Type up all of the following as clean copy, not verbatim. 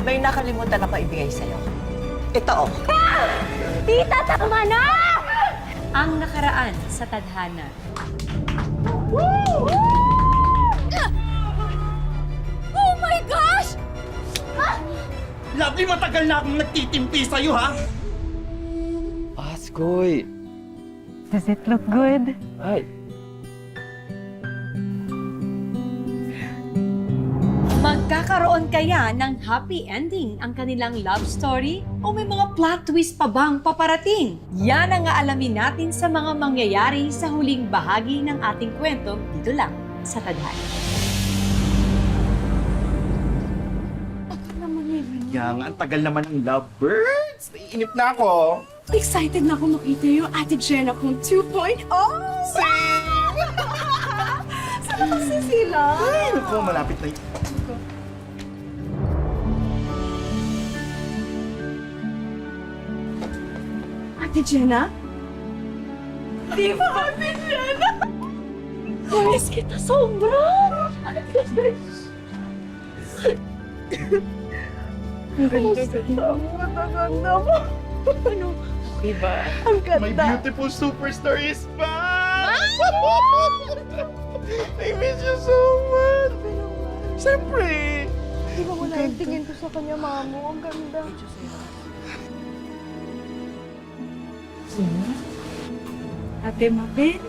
May nakalimutan ako ibigay sa'yo. Ito, oh. Tita, tama na! Ang nakaraan sa tadhana. Oh my gosh! Lovely, matagal na akong nagtitimpi sa'yo, ha? Askoy! Does it look good? Ay, Magkakaroon kaya ng happy ending ang kanilang love story? O may mga plot twist pa bang paparating? Yan ang aalamin natin sa mga mangyayari sa huling bahagi ng ating kwento dito lang sa Tadhana. Yang, ang tagal naman ng lovebirds. Naiinip na ako. Excited na ako makita yung Ate Jenna kong 2.0! Sana kasi sila? Ay, naku, malapit na yun. Ate Jenna? Di ba, Ate Jenna? Miss kita sobra! Ang ganda mo. Ano? Diba? Ang My ganda. beautiful superstar is back! I miss you so much! Siyempre! Di ba wala yung tingin ko sa kanya, Mamo? Ang ganda. Ate Mabel?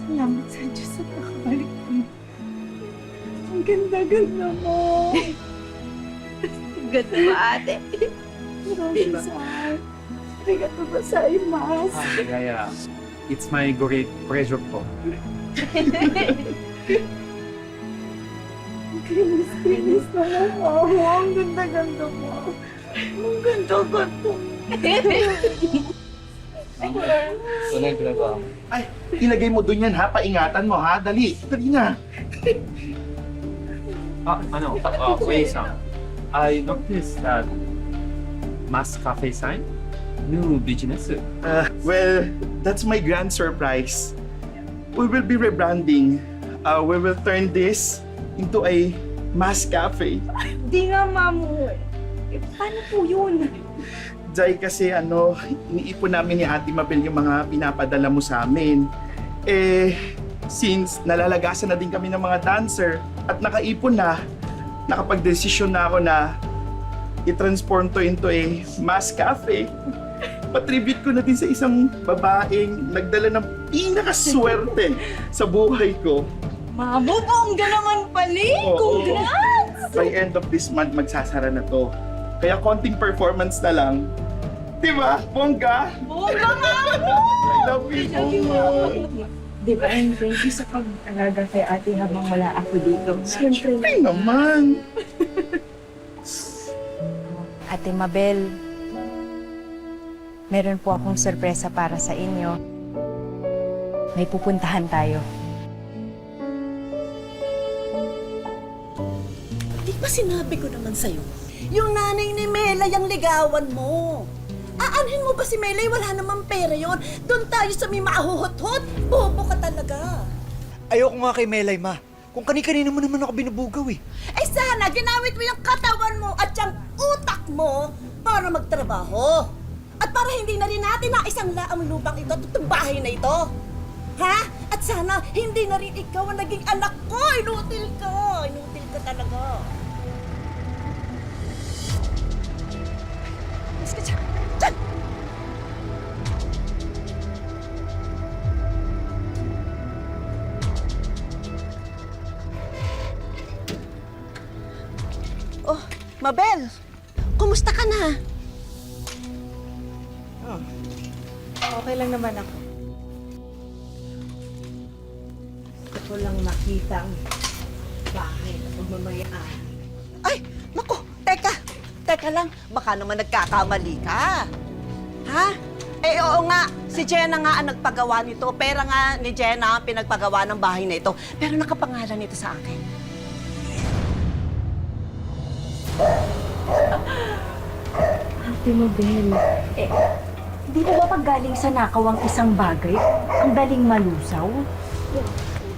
Salamat sa Diyos sa nakabalik mo. Ang ganda-ganda mo. Ganda ba, ate? Rosa-san. Arigato gozaimasu. kaya it's my great pleasure po. Ang kinis-kinis na mo. Ang ganda-ganda mo. Ang ganda-ganda mo. Ano yung ginagawa mo? Ay, ilagay mo dun yan, ha? Paingatan mo, ha? Dali, dali na. Wait, I noticed that Mass Cafe sign, new business. Well, that's my grand surprise. We will be rebranding. We will turn this into a mass cafe. Di nga, Mamo. Eh, paano po yun? Jai, kasi iniipon namin ni Ate Mabel yung mga pinapadala mo sa amin. Since nalalagasan na din kami ng mga dancer at nakaipon na, nakapag-desisyon na ako na i-transform to into a mass cafe. Patribute ko na din sa isang babaeng nagdala ng pinakaswerte sa buhay ko. Mamo, bongga naman pali! Oo. Congrats! By end of this month, magsasara na to. Kaya konting performance na lang. Diba? Bongga! Bongga, Mamo! I love you so much! Di ba, and thank you sa pag-alaga kay ate habang wala ako dito. Siyempre naman! Ate Mabel, meron po akong sorpresa para sa inyo. May pupuntahan tayo. Di ba sinabi ko naman sa'yo? Yung nanay ni Melay ang ligawan mo. Aanhin mo ba si Melay? Wala namang pera yon. Doon tayo sa may maahuhot-hot. Bobo ka talaga. Ayoko nga kay Melay, ma. Kung kani-kanina mo naman ako binubugaw eh. Eh sana, ginamit mo yung katawan mo at yung utak mo para magtrabaho. At para hindi na rin natin na isang laang lubang ito at itong bahay na ito. Ha? At sana, hindi na rin ikaw ang naging anak ko. Inutil ka. Inutil ka talaga. Mas ka dyan. Dyan! Oh, Mabel. Kumusta ka na? Okay lang naman ako. Gusto ko lang makita ang bahay na pagmamayaan. Ay, naku, teka. Teka lang, baka naman nagkakamali ka. Ha? Eh, oo nga, si Jenna nga ang nagpagawa nito. Pera nga ni Jenna ang pinagpagawa ng bahay na ito. Pero nakapangalan nito sa akin. Ate Mabel, di ba pag galing sa nakaw ang isang bagay, ang daling malusaw?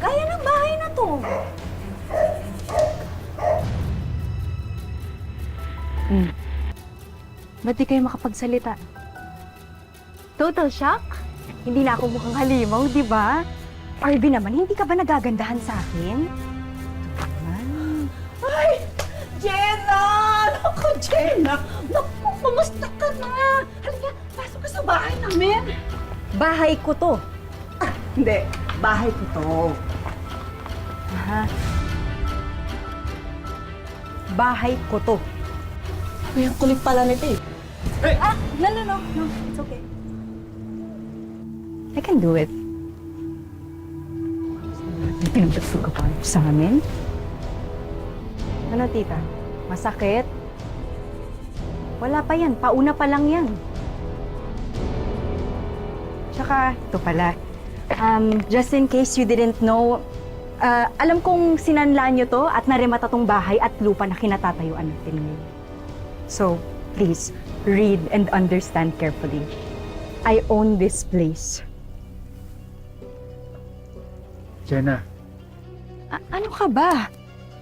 Gaya ng bahay na to. Ba't di kayo makapagsalita? Total shock? Hindi na ako mukhang halimaw, di ba? Arby naman, hindi ka ba nagagandahan sa akin? Jenna! Naku, Jenna! Naku, kumusta ka na? Halika, pasok ka sa bahay namin. Bahay ko to. Hindi, bahay ko to. Ha? Bahay ko to. Ay, ang kulit pala nito eh. No. It's okay. I can do it. Pinagdagdag ka pa sa amin? Ano, tita? Masakit? Wala pa yan. Pauna pa lang yan. Tsaka, ito pala. Just in case you didn't know, alam kong sinanlaan nyo to at naremata tong bahay at lupa na kinatatayuan natin ngayon. So, please, read and understand carefully. I own this place. Jenna, Ano ka ba?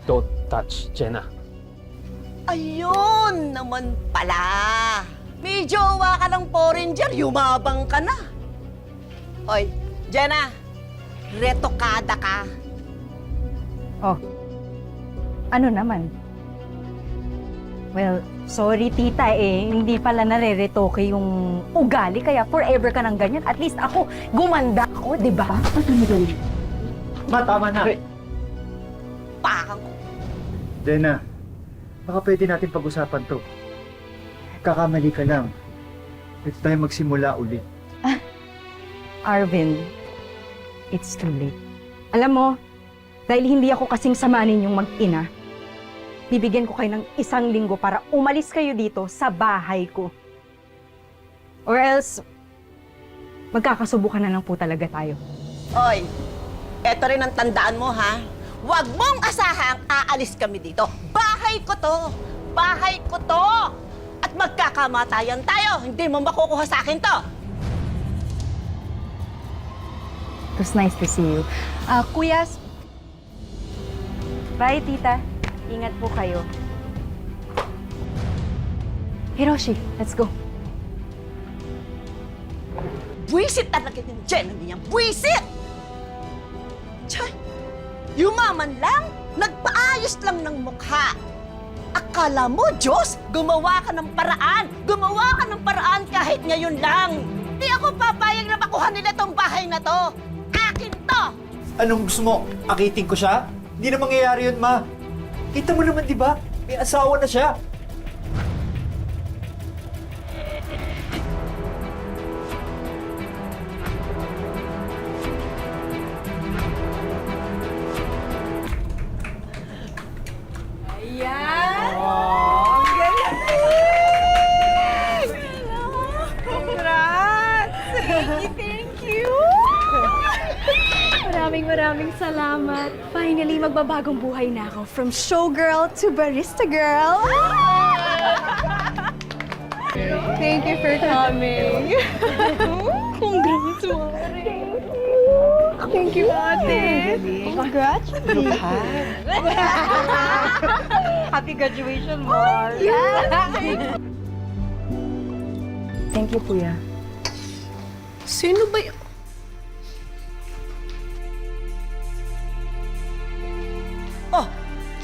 don't touch Jenna. Ayun naman pala. May jowa ka ng foreigner, yumabang ka na. Hoy, Jenna, retokada ka. Oh. Ano naman? Well, sorry tita hindi pala nare-retoke yung ugali kaya forever ka ng ganyan. At least ako, gumanda ako, di ba? Ma, tama na. Pakang ko. Jenna, baka pwede natin pag-usapan to. Kakamali ka lang. Pwede tayo magsimula ulit. Arvin, it's too late. Alam mo, dahil hindi ako kasing sama ninyong mag-ina, bibigyan ko kayo ng 1 linggo para umalis kayo dito sa bahay ko. Or else, magkakasubukan na lang po talaga tayo. Hoy, eto rin ang tandaan mo, ha? Huwag mong asahang aalis kami dito. Bahay ko to! Bahay ko to! At magkakamatayan tayo. Hindi mo makukuha sa akin to. It was nice to see you. Kuyas, bye, tita. Ingat po kayo. Hiroshi, let's go. Buwisit talaga yung Jenna niya. Buwisit! Chay, yumaman lang, nagpaayos lang ng mukha. Akala mo, Diyos, gumawa ka ng paraan. Gumawa ka ng paraan kahit ngayon lang. Di ako papayag na makuha nila tong bahay na to. Akin to! Anong gusto mo? Akitin ko siya? Hindi na mangyayari yun, Ma. Kita mo naman, di ba? May asawa na siya. Maraming salamat. Finally, magbabagong buhay na ako. From showgirl to barista girl. Thank you for coming. Congrats, Mare. Thank you, ate. Congrats. Happy graduation, Mar. Thank you, Kuya. Sino ba yun? Oh,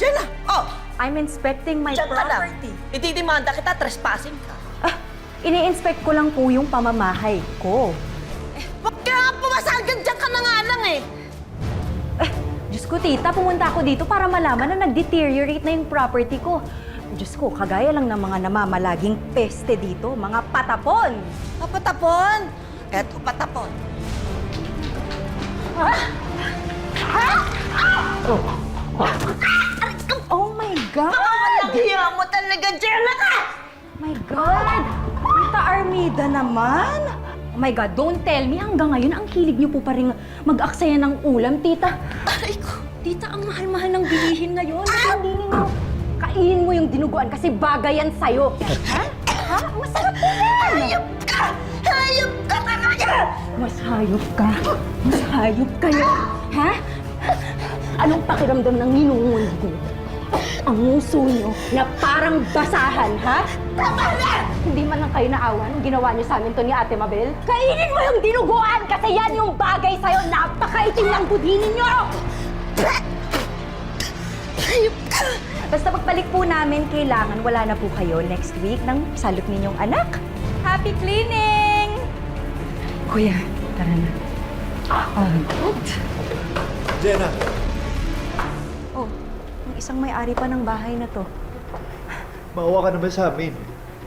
Jenna! Oh, I'm inspecting my dyan ka lang. property. Ididimanda kita, trespassing ka. Ini-inspect ko lang po yung pamamahay ko. Huwag ka nga pumasagan, dyan ka na nga lang eh. Diyos ko, tita, pumunta ako dito para malaman na nag-deteriorate na yung property ko. Diyos ko, kagaya lang ng mga namamalaging peste dito, mga patapon. Patapon? Eto, patapon. Oh my God! Walang hiya mo talaga, Jenna ka! My God! Tita Armida naman! Oh my God, don't tell me hanggang ngayon ang hilig niyo po pa rin mag-aksaya ng ulam, tita. Aray ko. Tita, ang mahal-mahal ng bilihin ngayon. Hindi ninyo kainin mo yung dinuguan kasi bagay yan sa'yo. Ha? Ha? Masarap yan! Hayop ka! Hayop ka talaga! Mas hayop ka. Mas hayop kayo. Ha? Anong pakiramdam ng ninungundi ko? Ang uso nyo na parang basahan, ha? Tama na! Hindi man lang kayo naawa nung ginawa niyo sa amin to ni Ate Mabel. Kainin mo yung dinuguan kasi yan yung bagay sa'yo. Napakaitim ng budhi ninyo! Basta pagbalik po namin, kailangan wala na po kayo next week ng salot ninyong anak. Happy cleaning! Kuya, tara na. Jenna! Oh, yung isang may-ari pa ng bahay na to. Maawa ka naman sa amin.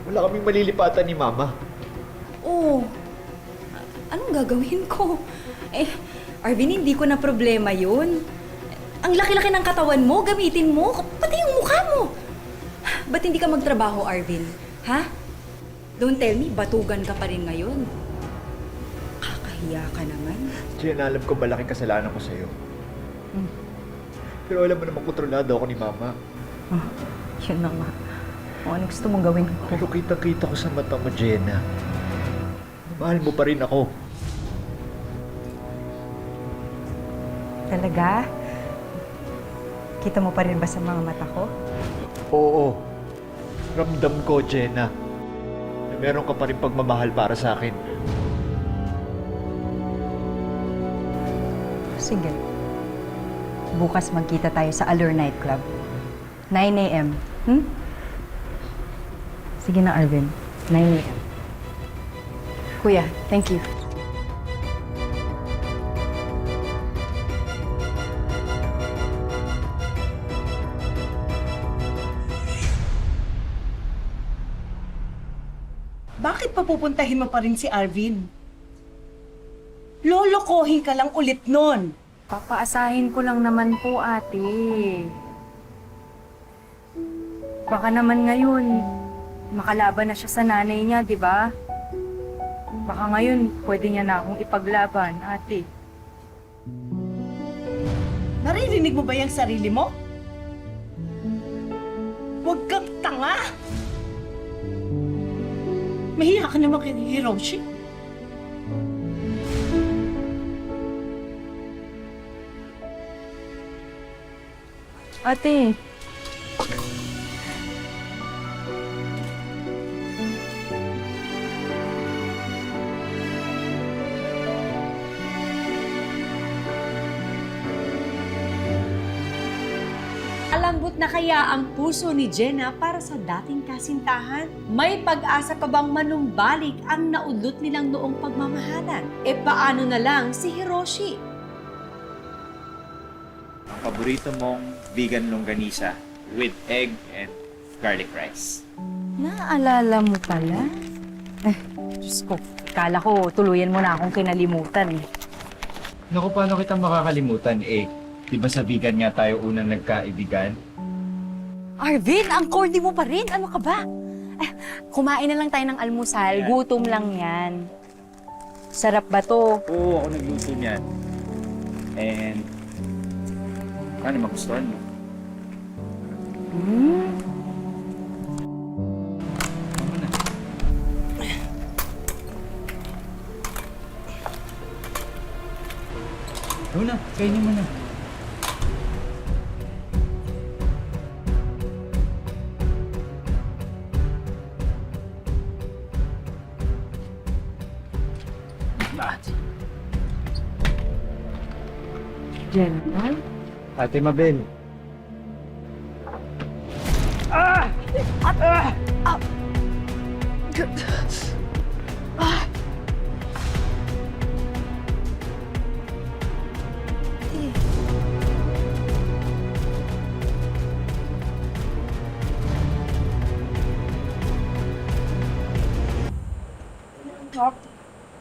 Wala kaming malilipatan ni Mama. Oh, anong gagawin ko? Arvin, hindi ko na problema yun. Ang laki-laki ng katawan mo, gamitin mo, pati yung mukha mo. Ba't hindi ka magtrabaho, Arvin? Ha? Don't tell me, batugan ka pa rin ngayon. Kakahiya ka naman. Jenna, alam ko malaking kasalanan ko sa'yo. Pero alam mo naman kontrolado ako ni Mama. Yun na nga. O, ano gusto mong gawin ko? Pero kitang-kita ko sa mata mo, Jenna. Mahal mo pa rin ako. Talaga? Kita mo pa rin ba sa mga mata ko? Oo. Ramdam ko, Jenna. Na meron ka pa rin pagmamahal para sa akin. Sige. Bukas magkita tayo sa Allure Night Club. 9 a.m. Sige na, Arvin. 9 a.m. Kuya, thank you. Bakit papupuntahin mo pa rin si Arvin? Lolokohin ka lang ulit nun. Papaasahin ko lang naman po, ate. Baka naman ngayon, makalaban na siya sa nanay niya, di ba? Baka ngayon, pwede niya na akong ipaglaban, ate. Naririnig mo ba yung sarili mo? Huwag kang tanga! Mahiya ka naman kay Hiroshi. Ate, Alambot na kaya ang puso ni Jenna para sa dating kasintahan? May pag-asa pa bang manumbalik ang naudlot nilang noong pagmamahalan? E paano na lang si Hiroshi? Paborito mong vegan longganisa with egg and garlic rice. naalala mo pala? Diyos ko, kala ko tuluyan mo na akong kinalimutan eh. Naku, paano kita makakalimutan eh? Di ba sa vegan nga tayo unang nagkaibigan? Arvin, ang corny mo pa rin. Ano ka ba? Kumain na lang tayo ng almusal. Ayan. Gutom lang yan. Sarap ba to? Oo, ako nagluto niyan. And paano magustuhan mo? Tama na. Luna, kainin mo na. General? Ate Mabel.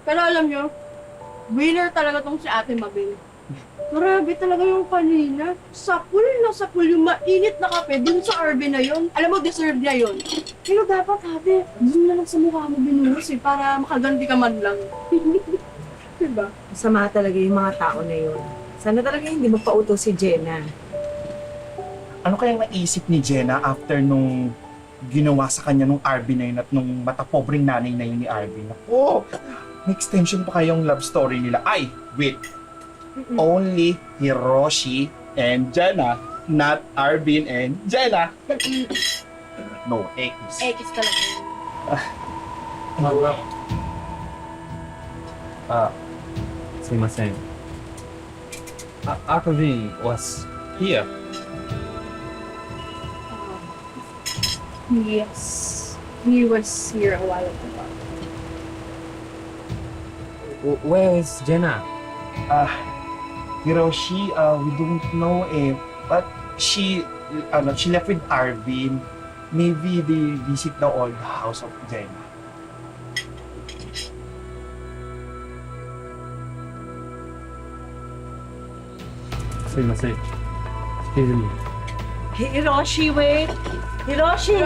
Pero alam nyo, winner talaga tong si Ate Mabel. Grabe talaga yung kanina. Sapul na sapul yung mainit na kape dun sa Arvin na yun. Alam mo, deserve niya yun. Pero dapat, ate, dun na lang sa mukha mo binuhos eh, para makaganti ka man lang. Diba? Masama talaga yung mga tao na yun. Sana talaga hindi magpauto si Jenna. Ano kayang naisip ni Jenna after nung ginawa sa kanya nung Arvin na yun at nung matapobreng nanay na yun ni Arvin? Oh, may extension pa kayong love story nila. Ay, wait. Only Hiroshi and Jenna not Arvin and Jenna. No, X. X talaga yun. Sumimasen. Arvin was here. Yes. He was here a while ago. Where is Jenna? Hiroshi, we don't know but she left with Arvin. Maybe they visit the old house of Jenna. Sumimasen. Excuse me. Hiroshi, wait! Hiroshi!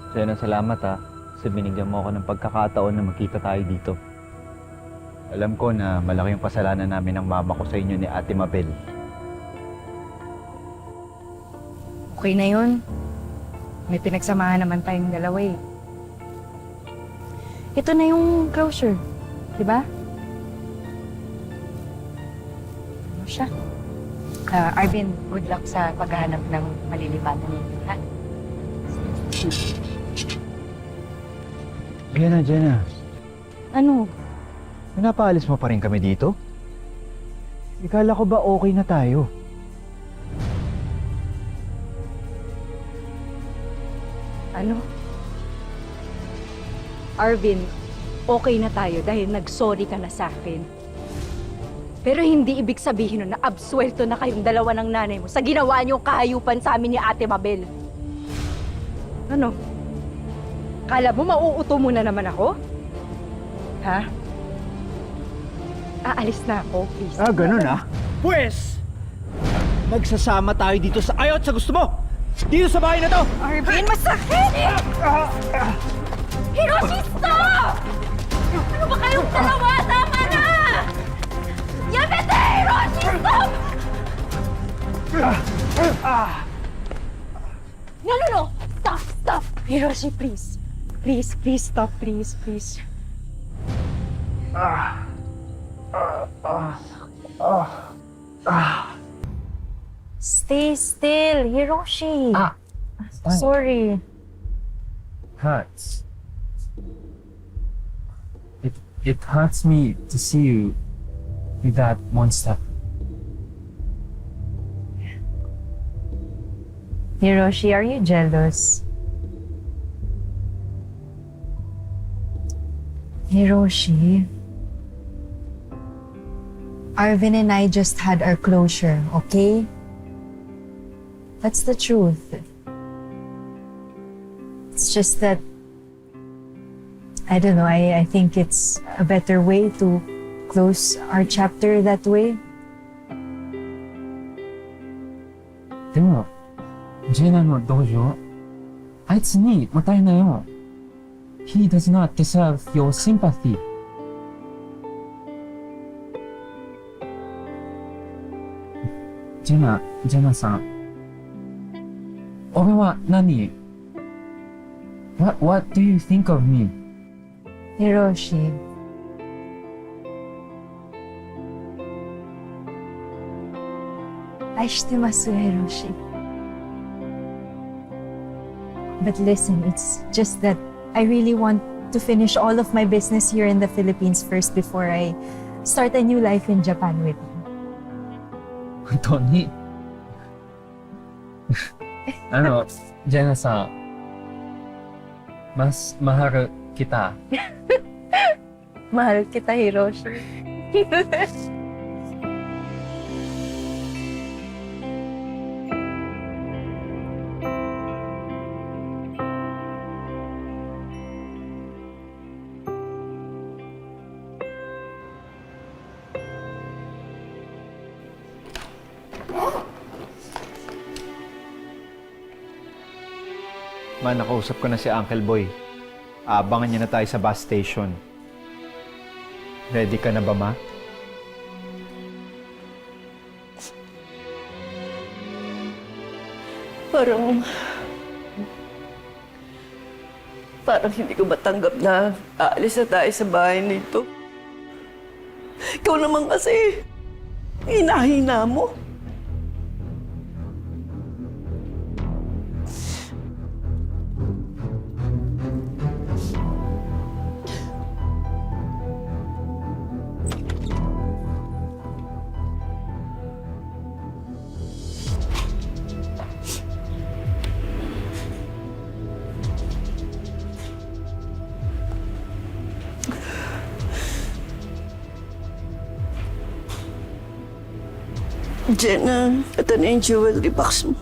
Jenna, salamat ha. Kasi binigyan mo ako ng pagkakataon na magkita tayo dito. Alam ko na malaki yung kasalanan namin ng mama ko sa inyo ni Ate Mabel. Okay na yun. May pinagsamahan naman tayong dalawa eh. Ito na yung closure. Di ba? Ano siya? Arvin, good luck sa paghahanap ng malilipatan ninyo, ha? Jenna. Ano? Pinapaalis mo pa rin kami dito? Ikala ko ba okay na tayo? Ano? Arvin, okay na tayo dahil nag-sorry ka na sa akin. Pero hindi ibig sabihin nun na absuelto na kayong dalawa ng nanay mo sa ginawa niyong kahayupan sa amin ni Ate Mabel. Ano? Kala mo mauuto mo na naman ako? Ha? Aalis na ako, please. Ganun ah? Pwes! Magsasama tayo dito sa ayaw at sa gusto mo! Dito sa bahay na to! Arvin, masakit! Hiroshi, stop! Ano ba kayong dalawa? Tama na! Yamete! Hiroshi, stop! No! Stop! Hiroshi, please. Please, stop, please. Stay still, Hiroshi. Sorry. Hurts. It hurts me to see you with that monster. Hiroshi, are you jealous? Hiroshi, Arvin and I just had our closure, okay? That's the truth. It's just that, I don't know, I think it's a better way to close our chapter that way. でも、ジェナの同情、あいつに渡りなよ。He does not deserve your sympathy. Jenna さん。俺は何？ What do you think of me? Hiroshi. Aishitemasu, Hiroshi. But listen, it's just that I really want to finish all of my business here in the Philippines first before I start a new life in Japan with you. 本当にジェナさん、mahal kita. Mahal kita, Hiroshi. Ma, nakausap ko na si Uncle Boy. Aabangan niya na tayo sa bus station. Ready ka na ba, Ma? Parang hindi ko matanggap na aalis na tayo sa bahay nito. Ikaw naman kasi, hinahina mo. Jenna, ito na yung jewelry box mo.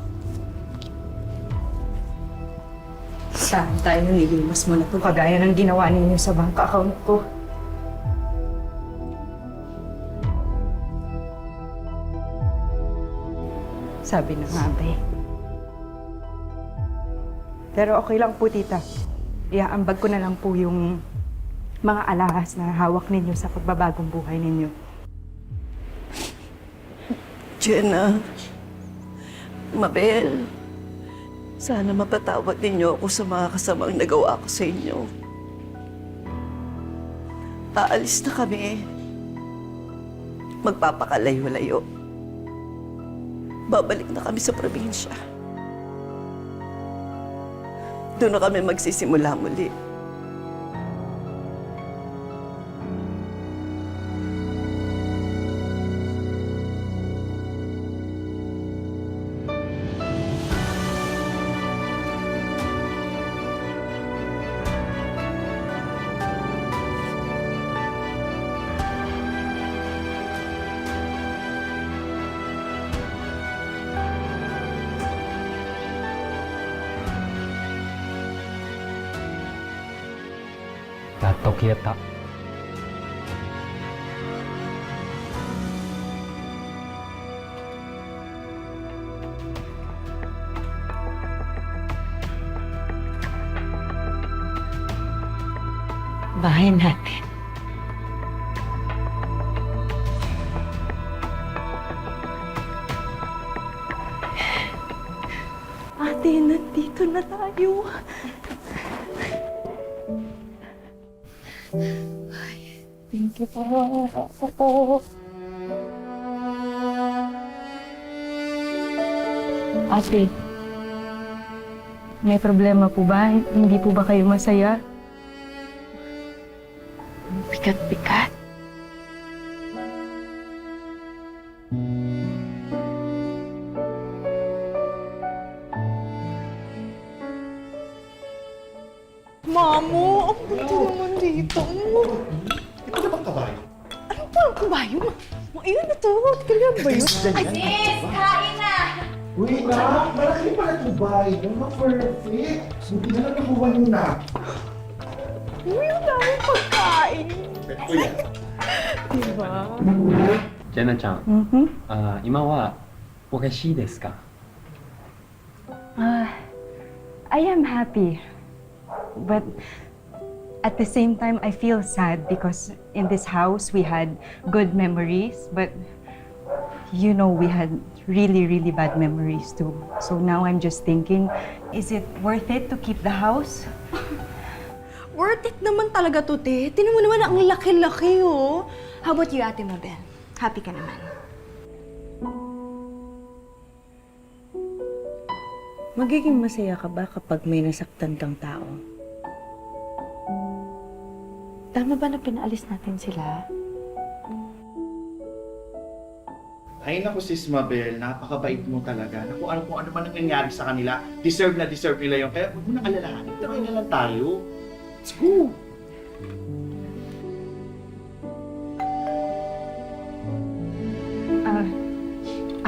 Saan tayo nilimas mo na ito kagaya ng ginawa ninyo sa bank account ko? Sabi na nga ba eh. Pero okay lang po, tita. Iaambag ko na lang po yung mga alahas na hawak ninyo sa pagbabagong buhay ninyo. Jenna, Mabel, sana mapatawad ninyo ako sa mga kasamang nagawa ko sa inyo. Aalis na kami. Magpapakalayo-layo. Babalik na kami sa probinsya. Doon na kami magsisimula muli. Yaっと消えた。Bahay natin. Ate, nandito na tayo. Thank you po. Ate, may problema po ba? Hindi po ba kayo masaya? Bigat-bigat. Mamo, ang buti naman dito. Ikaw na bang kabayo? Ano ba ang kabayo? Ayun na to. Kailan ba yun? Uy, na! Malaki pala ito bahay. Perfect. Buti na lang nakuha nyo na. Uy, ang daming pagkain. Kuya. Diba? ジェナちゃん、今はおかしいですか？ I am happy. But at the same time, I feel sad because in this house, we had good memories. But you know, we had really, really bad memories too. So now I'm just thinking, is it worth it to keep the house? Worth it naman talaga to, te. Tinan mo naman ang laki-laki, oh. How about you, Ate Mabel? Happy ka naman? Magiging masaya ka ba kapag may nasaktan kang tao? Tama ba na pinaalis natin sila? Ay naku, Sis Mabel, napakabait mo talaga. Na kung ano man ang nangyari sa kanila, deserve na deserve nila yun. Kaya huwag mo nang alalahanin. Tuloy na lang tayo. Let's go!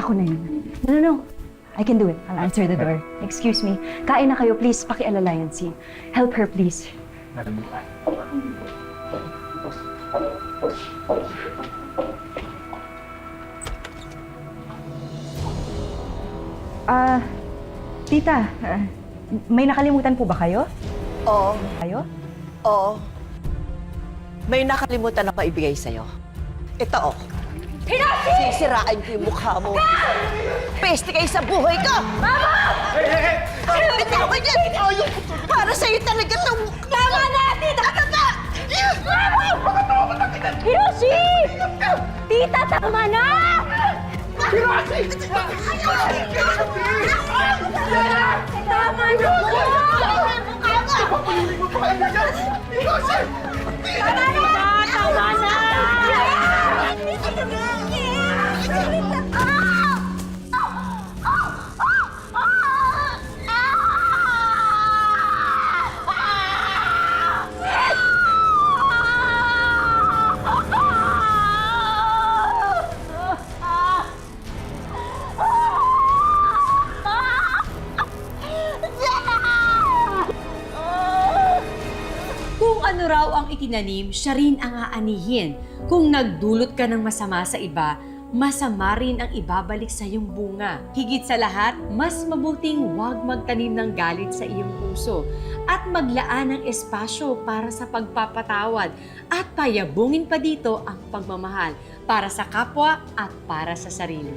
Ako na yun. No. I can do it. I'll answer the door. Excuse me. Kain na kayo, please. Pakialala yan si. Help her, please. Tita, may nakalimutan po ba kayo? Oo, Kayo? oo. May nakalimutan ako ibigay sa'yo. Ito, oh. Sisirain ko yung mukha mo. Peste kayo sa buhay ko! Mama! Bitawan niyan! Para sa'yo talaga itong... Tama na, tita! Tama! Hiroshi! Tita, tama na! Tama na po! Tama na! Kung ano raw ang itinanim, siya rin ang aanihin. Kung nagdulot ka ng masama sa iba, masama rin ang ibabalik sa iyong bunga. Higit sa lahat, mas mabuting huwag magtanim ng galit sa iyong puso at maglaan ng espasyo para sa pagpapatawad at payabungin pa dito ang pagmamahal para sa kapwa at para sa sarili.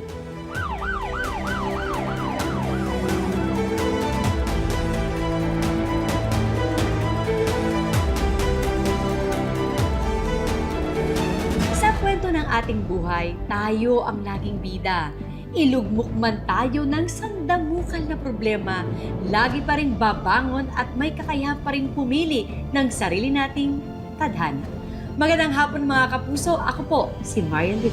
Sa kwento ng ating buhay, tayo ang laging bida. Ilugmok man tayo ng sandamukal na problema, lagi pa rin babangon at may kakayahan pa rin pumili ng sarili nating tadhana. Magandang hapon mga kapuso, ako po si Marian